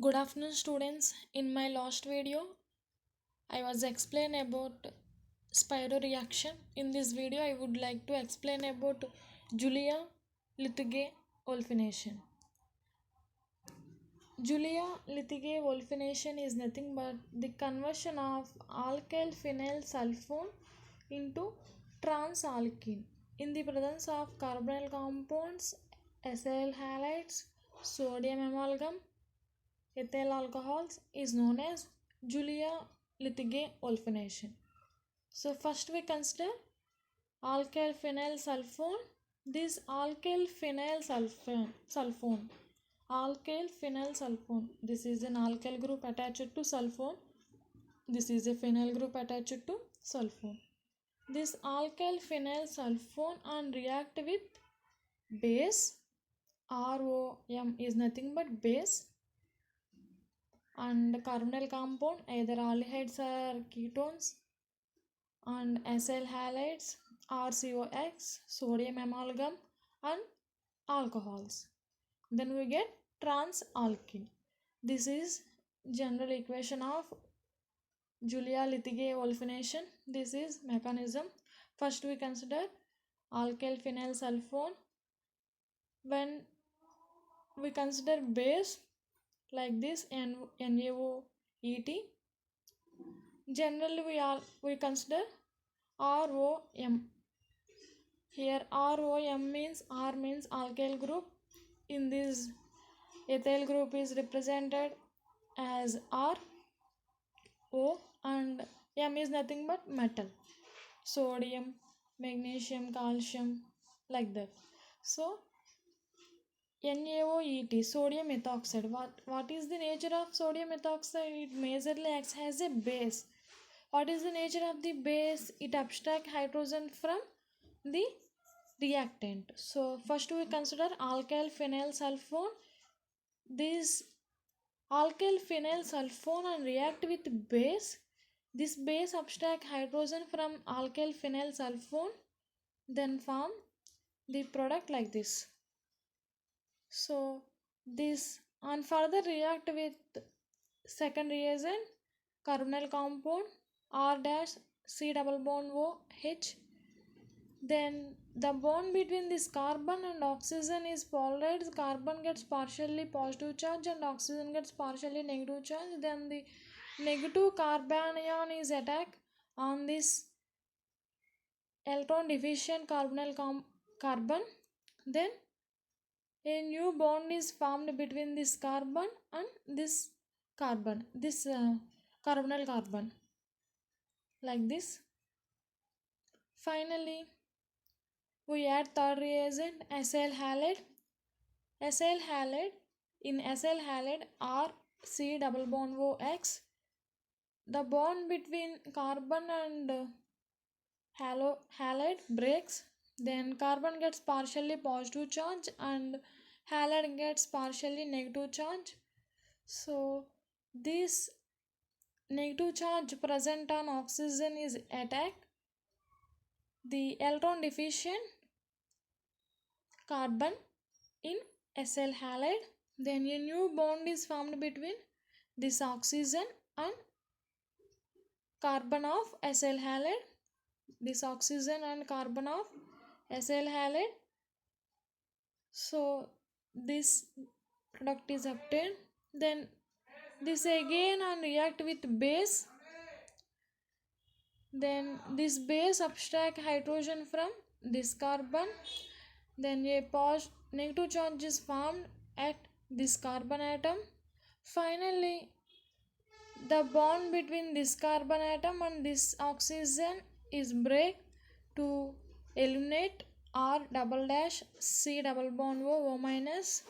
Good afternoon, students. In my last video, I was explain about Spiro reaction. In this video, I would like to explain about Julia Lithige wolfenation. Julia Lithige wolfenation is nothing but the conversion of alkyl phenyl sulfone into transalkene in the presence of carbonyl compounds, acyl halides, sodium amalgam, ethyl alcohols is known as Julia-Lithige wolfenation. So first we consider alkyl phenyl sulfone. This alkyl phenyl sulfone. Alkyl phenyl sulfone. This is an alkyl group attached to sulfone. This is a phenyl group attached to sulfone. This alkyl phenyl sulfone and react with base. ROM is nothing but base and carbonyl compound either aldehydes or ketones and acyl halides RCOX, sodium amalgam and alcohols. Then we get transalkene. This is general equation of Julia-Lithige wolfenation. This is mechanism. First we consider alkyl phenyl sulfone. When we consider base like this NaOET, generally we consider ROM. Here ROM means R means alkyl group. In this ethyl group is represented as R, O and M is nothing but metal. Sodium, magnesium, calcium like that. So NaOET, sodium methoxide. What is the nature of sodium methoxide? It majorly acts as a base. What is the nature of the base? It abstracts hydrogen from the reactant. So first we consider alkyl phenyl sulfone. This alkyl phenyl sulfone and react with base. This base abstract hydrogen from alkyl phenyl sulfone, then form the product like this. So this and further react with second reagent carbonyl compound R dash C double bond O H. Then the bond between this carbon and oxygen is polarized. Carbon gets partially positive charge and oxygen gets partially negative charge. Then the negative carbanion is attacked on this electron deficient carbonyl carbon. Then a new bond is formed between this carbon and this carbon, this carbonyl carbon like this. Finally, we add third reagent acyl halide. Acyl halide, in acyl halide R C double bond OX. The bond between carbon and halide breaks. Then carbon gets partially positive charge and halide gets partially negative charge. So this negative charge present on oxygen is attacked. The electron deficient carbon in acyl halide. Then a new bond is formed between this oxygen and carbon of acyl halide. This oxygen and carbon of acyl halide. So this product is obtained. Then this again and react with base. Then this base abstract hydrogen from this carbon. Then a negative charge is formed at this carbon atom. Finally, the bond between this carbon atom and this oxygen is break to eliminate R double dash C double bond O minus.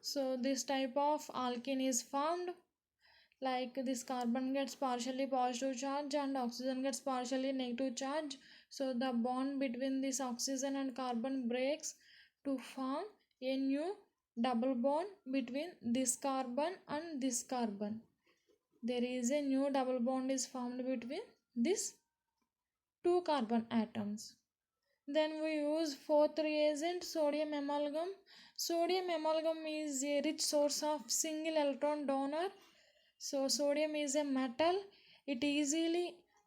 So this type of alkene is formed. Like this carbon gets partially positive charge and oxygen gets partially negative charge. So the bond between this oxygen and carbon breaks to form a new double bond between this carbon and this carbon. There is a new double bond is formed between these two carbon atoms. Then we use fourth reagent, sodium amalgam. Sodium amalgam is a rich source of single electron donor. So sodium is a metal. It easily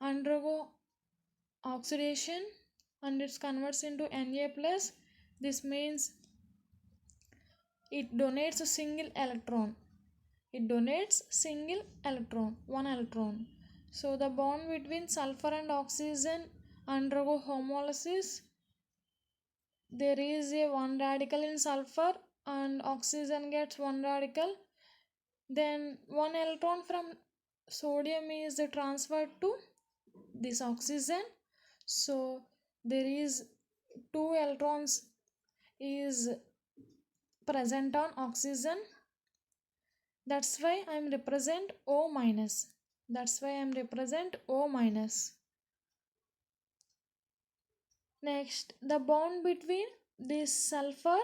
undergo oxidation and it converts into Na plus. This means it donates a single electron. It donates single electron, one electron. So the bond between sulfur and oxygen undergo homolysis. There is a one radical in sulfur and oxygen gets one radical. Then one electron from sodium is transferred to this oxygen. So there is two electrons is present on oxygen. That's why I'm represent O minus. That's why I'm represent O minus. Next, the bond between this sulfur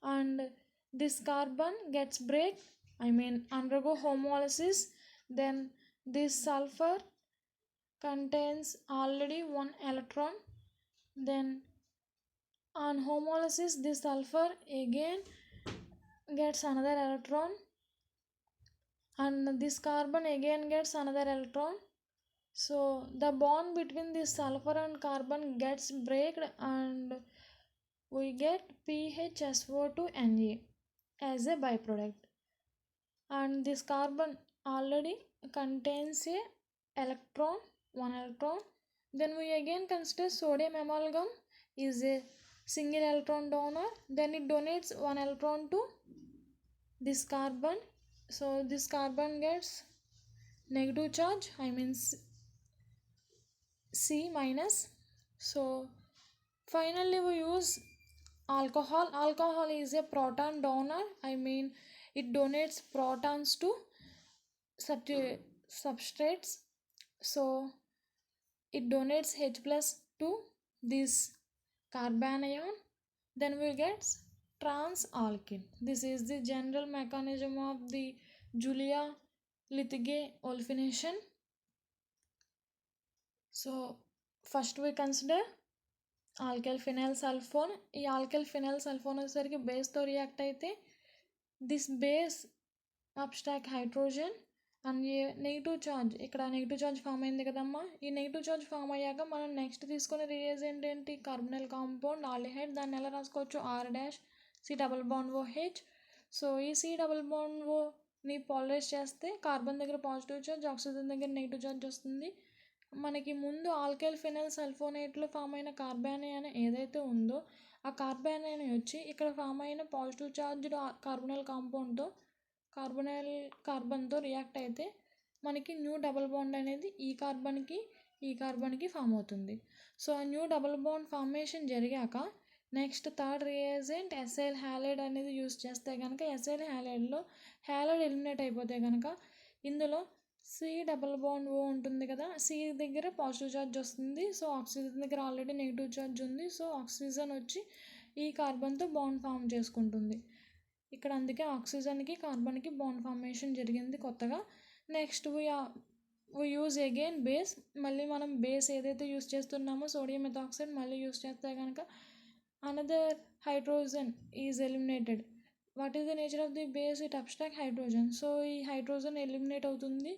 and this carbon gets break. Undergo homolysis. Then this sulfur contains already one electron. Then on homolysis, this sulfur again gets another electron and this carbon again gets another electron. So the bond between this sulfur and carbon gets breaked and we get PHSO2Na as a byproduct. And this carbon already contains a electron, one electron. Then we again consider sodium amalgam is a single electron donor. Then it donates one electron to this carbon. So this carbon gets negative charge, C minus. So finally we use alcohol. Alcohol is a proton donor. It donates protons to substrates. So it donates H plus to this carbanion. Then we get trans-alkene. This is the general mechanism of the Julia-Lithige olefinition. So first we consider alkyl phenyl sulfone. ఈ alkyl phenyl sulfone వచ్చేసరికి బేస్తో react అయితే this base abstract hydrogen and negative charge, ఇక్కడ negative charge form అయింది కదమ్మా. ఈ negative charge form అయ్యాక మనం next తీసుకునే రియేజెంట్ ఏంటి? Carbonyl compound aldehyde. దాన్ని ఎలా రాసుకోవచ్చు? R-C�double bond OH. సో ఈ C�double bond O ని పాలరైజ్ చేస్తే కార్బన్ దగ్గర పాజిటివ్ ఛార్జ్, ఆక్సిజన్ దగ్గర నెగిటివ్ ఛార్జ్ వస్తుంది. మనకి ముందు ఆల్కైల్ ఫినైల్ సల్ఫోనేట్లో ఫామ్ అయిన కార్బానియన్ ఏదైతే ఉందో ఆ కార్బానియన్ వచ్చి ఇక్కడ ఫామ్ అయిన పాజిటివ్ ఛార్జ్డ్ కార్బనల్ కాంపౌండ్తో కార్బన్తో రియాక్ట్ అయితే మనకి న్యూ డబుల్ బాండ్ అనేది ఈ కార్బన్కి ఫామ్ అవుతుంది. సో ఆ న్యూ డబుల్ బాండ్ ఫార్మేషన్ జరిగాక next third reagent acyl halide అనేది యూస్ చేస్తే కనుక ఎసైల్ హ్యాలైడ్లో హ్యాలైడ్ ఎలిమినేట్ అయిపోతే కనుక ఇందులో C�double bond O ఉంటుంది కదా, సి దగ్గర పాజిటివ్ ఛార్జ్ వస్తుంది. సో ఆక్సిజన్ దగ్గర ఆల్రెడీ నెగిటివ్ ఛార్జ్ ఉంది. సో ఆక్సిజన్ వచ్చి ఈ కార్బన్తో బాండ్ ఫామ్ చేసుకుంటుంది. ఇక్కడ అందుకే ఆక్సిజన్కి కార్బన్కి బాండ్ ఫార్మేషన్ జరిగింది కొత్తగా. Next we use again base. మళ్ళీ మనం బేస్ ఏదైతే యూస్ చేస్తున్నామో సోడియం మెథాక్సైడ్ మళ్ళీ యూస్ చేస్తే కనుక another hydrogen is eliminated. What is the nature of the base? It abstract hydrogen. So ఈ హైడ్రోజన్ ఎలిమినేట్ అవుతుంది.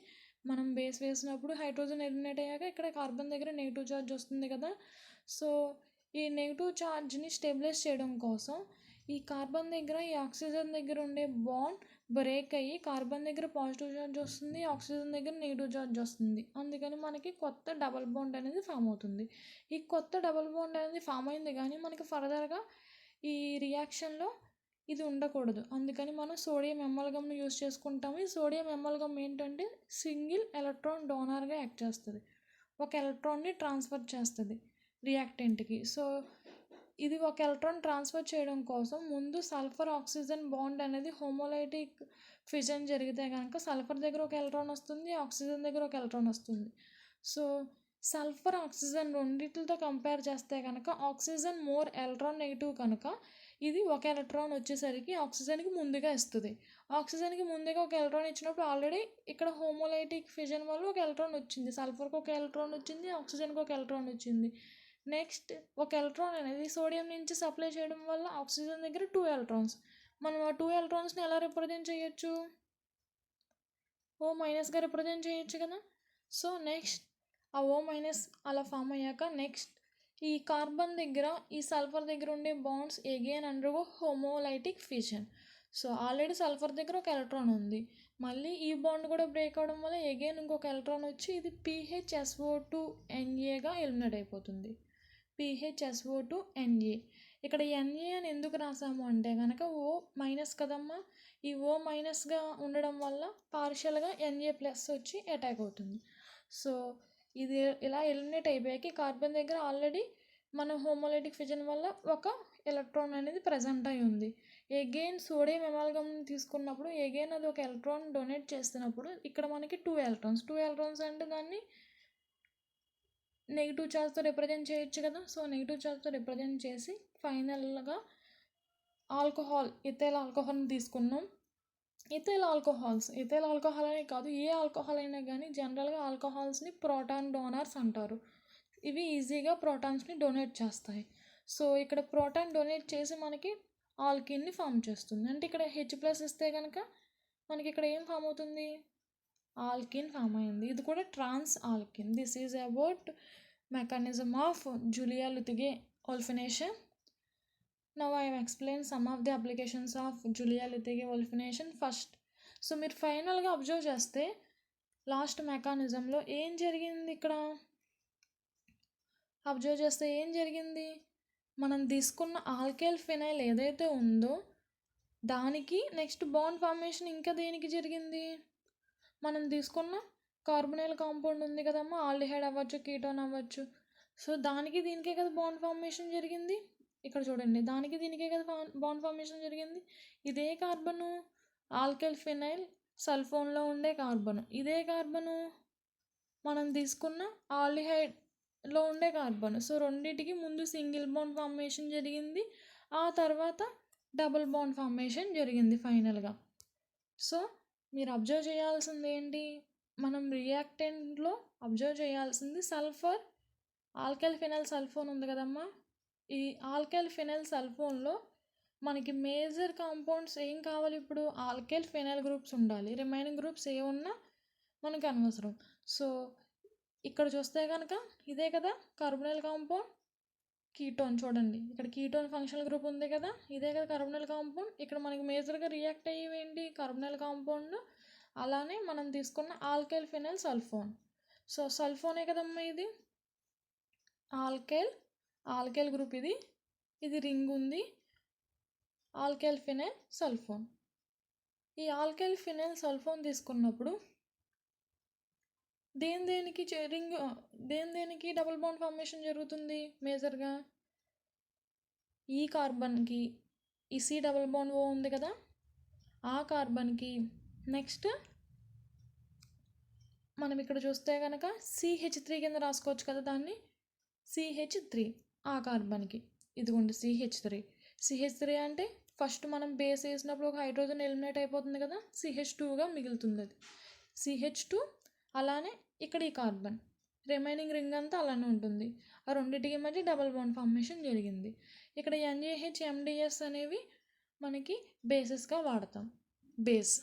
మనం బేస్ వేసినప్పుడు హైడ్రోజన్ ఎలిమినేట్ అయ్యాక ఇక్కడ కార్బన్ దగ్గర నెగిటివ్ ఛార్జ్ వస్తుంది కదా. సో ఈ నెగిటివ్ ఛార్జ్ని స్టెబిలైజ్ చేయడం కోసం ఈ కార్బన్ దగ్గర ఈ ఆక్సిజన్ దగ్గర ఉండే బాండ్ బ్రేక్ అయ్యి కార్బన్ దగ్గర పాజిటివ్ ఛార్జ్ వస్తుంది, ఆక్సిజన్ దగ్గర నెగిటివ్ ఛార్జ్ వస్తుంది. అందుకని మనకి కొత్త డబల్ బాండ్ అనేది ఫామ్ అవుతుంది. ఈ కొత్త డబల్ బాండ్ అనేది ఫామ్ అయింది కానీ మనకి ఫర్దర్గా ఈ రియాక్షన్లో ఇది ఉండకూడదు. అందుకని మనం సోడియం అమాల్గమ్ని యూస్ చేసుకుంటాము. ఈ సోడియం అమాల్గమ్ ఏంటంటే సింగిల్ ఎలక్ట్రాన్ డోనర్గా యాక్ట్ చేస్తుంది, ఒక ఎలక్ట్రాన్ని ట్రాన్స్ఫర్ చేస్తుంది రియాక్టెంట్కి. సో ఇది ఒక ఎలక్ట్రాన్ ట్రాన్స్ఫర్ చేయడం కోసం ముందు సల్ఫర్ ఆక్సిజన్ బాండ్ అనేది హోమోలైటిక్ ఫిజన్ జరిగితే కనుక సల్ఫర్ దగ్గర ఒక ఎలక్ట్రాన్ వస్తుంది, ఆక్సిజన్ దగ్గర ఒక ఎలక్ట్రాన్ వస్తుంది. సో సల్ఫర్ ఆక్సిజన్ రెండింటితో కంపేర్ చేస్తే కనుక ఆక్సిజన్ మోర్ ఎలక్ట్రాన్ నెగిటివ్ కనుక ఇది ఒక ఎలక్ట్రాన్ వచ్చేసరికి ఆక్సిజన్కి ముందుగా ఇస్తుంది. ఆక్సిజన్కి ముందుగా ఒక ఎలక్ట్రాన్ ఇచ్చినప్పుడు ఆల్రెడీ ఇక్కడ హోమోలైటిక్ ఫిజన్ వల్ల ఒక ఎలక్ట్రాన్ వచ్చింది, సల్ఫర్కి ఒక ఎలక్ట్రాన్ వచ్చింది, ఆక్సిజన్కి ఒక ఎలక్ట్రాన్ వచ్చింది. నెక్స్ట్ ఒక ఎలక్ట్రాన్ అనేది సోడియం నుంచి సప్లై చేయడం వల్ల ఆక్సిజన్ దగ్గర 2 ఎలక్ట్రాన్స్. మనం ఆ 2 ఎలక్ట్రాన్స్ని ఎలా రిప్రజెంట్ చేయొచ్చు? O- రిప్రజెంట్ చేయొచ్చు కదా. సో నెక్స్ట్ ఆ O- అలా ఫామ్ అయ్యాక నెక్స్ట్ ఈ కార్బన్ దగ్గర ఈ సల్ఫర్ దగ్గర ఉండే bonds again undergo homolytic fission. So already sulphur దగ్గర ఒక ఎలక్ట్రాన్ ఉంది, మళ్ళీ ఈ బాండ్ కూడా బ్రేక్ అవడం వల్ల ఎగైన్ ఇంకొక ఎలక్ట్రాన్ వచ్చి ఇది PHSO2Na ఎలిమినేట్ అయిపోతుంది. PHSO2Na. ఇక్కడ Na అని ఎందుకు రాసాము అంటే కనుక O- కదమ్మా, ఈ O- ఉండడం వల్ల పార్షియల్గా Na+ వచ్చి అటాక్ అవుతుంది. సో ఇది ఇలా ఎలిమినేట్ అయిపోయాక కార్బన్ దగ్గర ఆల్రెడీ మన హోమోలైటిక్ ఫిజన్ వల్ల ఒక ఎలక్ట్రాన్ అనేది ప్రజెంట్ అయి ఉంది. ఎగైన్ సోడియం ఎమాల్గమ్ తీసుకున్నప్పుడు ఎగైన్ అది ఒక ఎలక్ట్రాన్ డొనేట్ చేస్తున్నప్పుడు ఇక్కడ మనకి 2 ఎలక్ట్రాన్స్ అంటే దాన్ని నెగిటివ్ చార్జ్తో రిప్రజెంట్ చేయొచ్చు కదా. సో నెగిటివ్ చార్జ్తో రిప్రజెంట్ చేసి ఫైనల్గా ఇథైల్ ఆల్కహాల్ని తీసుకున్నాం. ఇథైల్ ఆల్కహాల్ అనే కాదు, ఏ ఆల్కహాల్ అయినా కానీ జనరల్గా ఆల్కహాల్స్ని ప్రోటాన్ డోనర్స్ అంటారు. ఇవి ఈజీగా ప్రోటాన్స్ని డొనేట్ చేస్తాయి. సో ఇక్కడ ప్రోటాన్ డొనేట్ చేసి మనకి ఆల్కిన్ని ఫామ్ చేస్తుంది. అంటే ఇక్కడ H+ ఇస్తే కనుక మనకి ఇక్కడ ఏం ఫామ్ అవుతుంది? ఆల్కిన్ ఫామ్ అయింది. ఇది కూడా trans alkene. This is about mechanism of Julia Lythgoe olefination. Now I have explained some of the applications of Julia-Lütege wolfenation first. So మీరు ఫైనల్గా అబ్జర్వ్ చేస్తే లాస్ట్ మెకానిజంలో ఏం జరిగింది? ఇక్కడ అబ్జర్వ్ చేస్తే ఏం జరిగింది? మనం తీసుకున్న ఆల్కైల్ ఫినైల్ ఏదైతే ఉందో దానికి నెక్స్ట్ బాండ్ ఫార్మేషన్ ఇంకా దేనికి జరిగింది? మనం తీసుకున్న కార్బొనైల్ కాంపౌండ్ ఉంది కదమ్మా, ఆల్డిహైడ్ అవ్వచ్చు, కీటోన్ అవ్వచ్చు. సో దానికి దీనికే కదా బాండ్ ఫార్మేషన్ జరిగింది. ఇక్కడ చూడండి, దానికి దీనికే కదా బాండ్ ఫార్మేషన్ జరిగింది. ఇదే కార్బను ఆల్కైల్ ఫినైల్ సల్ఫోన్లో ఉండే కార్బను, ఇదే కార్బను మనం తీసుకున్న ఆల్డిహైడ్లో ఉండే కార్బను. సో రెండింటికి ముందు సింగిల్ బాండ్ ఫార్మేషన్ జరిగింది, ఆ తర్వాత డబుల్ బాండ్ ఫార్మేషన్ జరిగింది ఫైనల్గా. సో మీరు అబ్జర్వ్ చేయాల్సింది ఏంటి? మనం రియాక్టెంట్లో అబ్జర్వ్ చేయాల్సింది సల్ఫర్ ఆల్కైల్ ఫినైల్ సల్ఫోన్ ఉంది కదమ్మా. ఈ ఆల్కైల్ ఫినైల్ సల్ఫోన్లో మనకి మేజర్ కాంపౌండ్స్ ఏం కావాలి? ఇప్పుడు ఆల్కైల్ ఫినైల్ గ్రూప్స్ ఉండాలి, రిమైనింగ్ గ్రూప్స్ ఏ ఉన్నా మనకు అనవసరం. సో ఇక్కడ చూస్తే కనుక ఇదే కదా కార్బొనైల్ కాంపౌండ్, కీటోన్. చూడండి ఇక్కడ కీటోన్ ఫంక్షనల్ గ్రూప్ ఉంది కదా, ఇదే కదా కార్బొనైల్ కాంపౌండ్. ఇక్కడ మనకి మేజర్గా రియాక్ట్ అయ్యేవేంటి? Carbonyl compound. అలానే మనం తీసుకున్న ఆల్కైల్ ఫినైల్ సల్ఫోన్. సో సల్ఫోనే కదమ్మా ఇది ఆల్కైల్ గ్రూప్. ఇది రింగ్ ఉంది, ఆల్కైల్ ఫినైల్ సల్ఫోన్. ఈ ఆల్కైల్ ఫినైల్ సల్ఫోన్ తీసుకున్నప్పుడు దేనికి డబుల్ బాండ్ ఫార్మేషన్ జరుగుతుంది మేజర్గా? ఈ కార్బన్కి ఈ C డబుల్ బాండ్ O ఉంది కదా, ఆ కార్బన్కి నెక్స్ట్ మనం ఇక్కడ చూస్తే కనుక CH3 కింద రాసుకోవచ్చు కదా దాన్ని, CH3 ఆ కార్బన్కి. ఇదిగోండి CH3 అంటే ఫస్ట్ మనం బేస్ వేసినప్పుడు ఒక హైడ్రోజన్ ఎలిమినేట్ అయిపోతుంది కదా, CH2గా మిగులుతుంది అది CH2. అలానే ఇక్కడ ఈ కార్బన్ రిమైనింగ్ రింగ్ అంతా అలానే ఉంటుంది. ఆ రెండింటికి మధ్య డబుల్ బాండ్ ఫార్మేషన్ జరిగింది. ఇక్కడ NaH MDS అనేవి మనకి బేసెస్గా వాడతాం. బేస్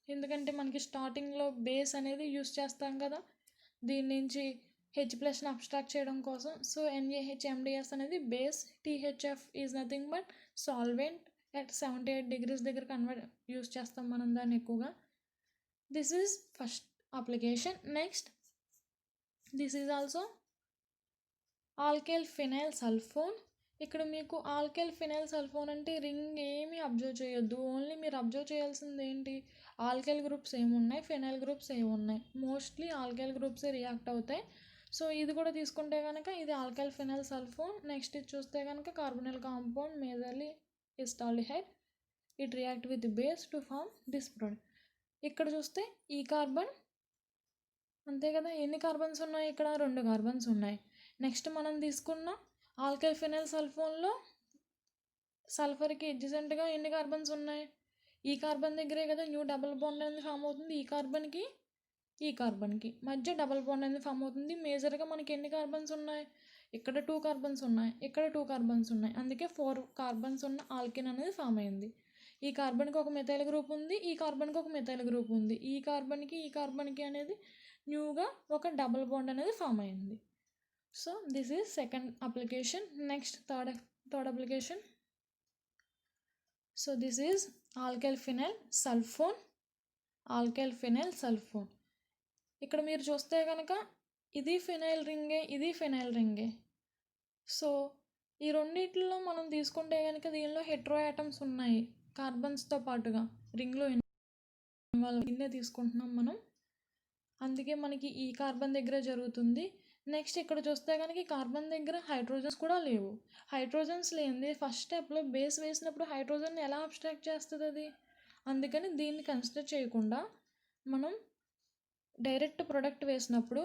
ఎందుకంటే మనకి స్టార్టింగ్లో బేస్ అనేది యూస్ చేస్తాం కదా దీని నుంచి H+ని అబ్స్ట్రాక్ట్ చేయడం కోసం. సో NaH MDS అనేది base. THF is nothing but solvent at 78 degrees దగ్గర యూస్ చేస్తాం మనం దాన్ని ఎక్కువగా. This is first application. Next, this is also alkyl phenyl sulphone. ఇక్కడ మీకు ఆల్కైల్ ఫినైల్ సల్ఫోన్ అంటే రింగ్ ఏమీ అబ్జర్వ్ చేయొద్దు, ఓన్లీ మీరు అబ్జర్వ్ చేయాల్సింది ఏంటి? ఆల్కైల్ గ్రూప్స్ ఏమున్నాయి, ఫినైల్ గ్రూప్స్ ఏమున్నాయి. మోస్ట్లీ ఆల్కైల్ గ్రూప్సే రియాక్ట్ అవుతాయి. సో ఇది కూడా తీసుకుంటే కనుక ఇది ఆల్కైల్ ఫినైల్ సల్ఫోన్. నెక్స్ట్ ఇది చూస్తే కనుక carbonyl compound majorly is aldehyde. It react with base to form this product. ఇక్కడ చూస్తే ఈ కార్బన్ అంతే కదా, ఎన్ని కార్బన్స్ ఉన్నాయి? ఇక్కడ 2 కార్బన్స్ ఉన్నాయి. నెక్స్ట్ మనం తీసుకున్న ఆల్కైల్ ఫినైల్ సల్ఫోన్లో సల్ఫర్కి ఎడ్జసెంట్గా ఎన్ని కార్బన్స్ ఉన్నాయి? ఈ కార్బన్ దగ్గరే కదా న్యూ డబుల్ బాండ్ అనేది ఫామ్ అవుతుంది. ఈ కార్బన్కి మధ్య డబుల్ బాండ్ అనేది ఫామ్ అవుతుంది. మేజర్గా మనకి ఎన్ని కార్బన్స్ ఉన్నాయి? ఇక్కడ 2 కార్బన్స్ ఉన్నాయి, ఇక్కడ 2 కార్బన్స్ ఉన్నాయి, అందుకే 4 కార్బన్స్ ఉన్న ఆల్కిన్ అనేది ఫామ్ అయింది. ఈ కార్బన్కి ఒక మెథైల్ గ్రూప్ ఉంది, ఈ కార్బన్కి ఒక మెథైల్ గ్రూప్ ఉంది, ఈ కార్బన్కి అనేది న్యూగా ఒక డబుల్ బాండ్ అనేది ఫామ్ అయింది. So this is second application. Next third application. So this is alkyl phenyl sulphone. ఇక్కడ మీరు చూస్తే కనుక ఇది ఫినైల్ రింగే, ఇది ఫినైల్ రింగే. సో ఈ రెండిట్లో మనం తీసుకుంటే కనుక దీనిలో హెట్రో యాటమ్స్ ఉన్నాయి కార్బన్స్తో పాటుగా, రింగ్లో ఇన్నే తీసుకుంటున్నాం మనం, అందుకే మనకి ఈ కార్బన్ దగ్గర జరుగుతుంది. నెక్స్ట్ ఇక్కడ చూస్తే కనుక ఈ కార్బన్ దగ్గర హైడ్రోజన్స్ కూడా లేవు. హైడ్రోజన్స్ లేనిది ఫస్ట్ స్టెప్లో బేస్ వేసినప్పుడు హైడ్రోజన్ ఎలా అబ్స్ట్రాక్ట్ చేస్తుంది అది, అందుకని దీన్ని కన్సిడర్ చేయకుండా మనం డైరెక్ట్ ప్రొడక్ట్ వేసినప్పుడు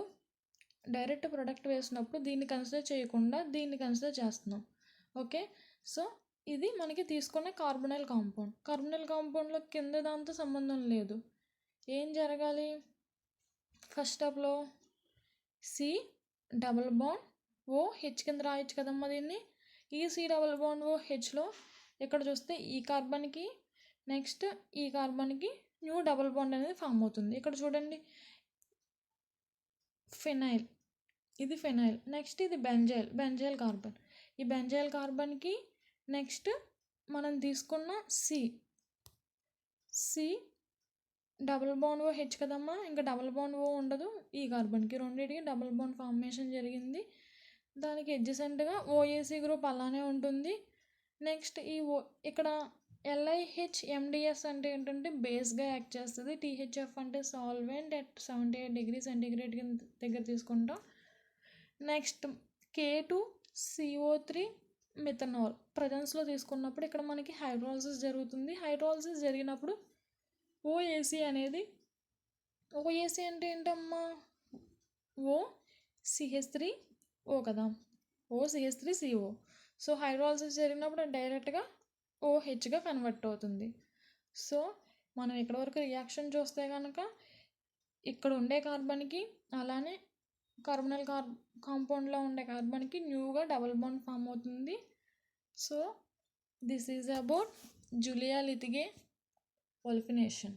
దీన్ని కన్సిడర్ చేయకుండా దీన్ని కన్సిడర్ చేస్తున్నాం. ఓకే, సో ఇది మనకి తీసుకున్న కార్బొనైల్ కాంపౌండ్లో కింద దాంతో సంబంధం లేదు. ఏం జరగాలి, ఫస్ట్ స్టెప్లో C double bond O H కింద రాయొచ్చు కదమ్మా దీన్ని. ఈ సి డబుల్ బాండ్ ఓ హెచ్లో ఇక్కడ చూస్తే ఈ కార్బన్కి నెక్స్ట్ ఈ కార్బన్కి న్యూ డబుల్ బాండ్ అనేది ఫామ్ అవుతుంది. ఇక్కడ చూడండి ఫినైల్, ఇది ఫినైల్, నెక్స్ట్ ఇది బెంజైల్ కార్బన్. ఈ బెంజైల్ కార్బన్కి నెక్స్ట్ మనం తీసుకున్న C double bond O H కదమ్మా, ఇంకా డబుల్ బాండ్ ఓ ఉండదు. ఈ కార్బన్కి రెండింటికి డబుల్ బాండ్ ఫార్మేషన్ జరిగింది. దానికి ఎడ్జసెంట్గా ఓఏసీ గ్రూప్ అలానే ఉంటుంది. నెక్స్ట్ ఇక్కడ LiH-MdS అంటే ఏంటంటే బేస్గా యాక్ట్ చేస్తుంది. THF అంటే సాల్వెంట్ అట్ 78 డిగ్రీ సెంటీగ్రేడ్ దగ్గర తీసుకుంటాం. నెక్స్ట్ K2CO3 మిథనాల్ ప్రజెన్స్లో తీసుకున్నప్పుడు ఇక్కడ మనకి హైడ్రాలసిస్ జరుగుతుంది. హైడ్రాలసిస్ జరిగినప్పుడు ఓఏసీ అంటే ఏంటమ్మా, OCH3O కదా, OCH3CO. సో హైడ్రాలసిస్ జరిగినప్పుడు డైరెక్ట్గా OHగా కన్వర్ట్ అవుతుంది. సో మనం ఇక్కడ వరకు రియాక్షన్ చూస్తే కనుక ఇక్కడ ఉండే కార్బన్కి అలానే కార్బొనైల్ కాంపౌండ్లో ఉండే కార్బన్కి న్యూగా డబుల్ బాండ్ ఫామ్ అవుతుంది. So this is about Julia Lythgoe ఒలిఫినేషన్.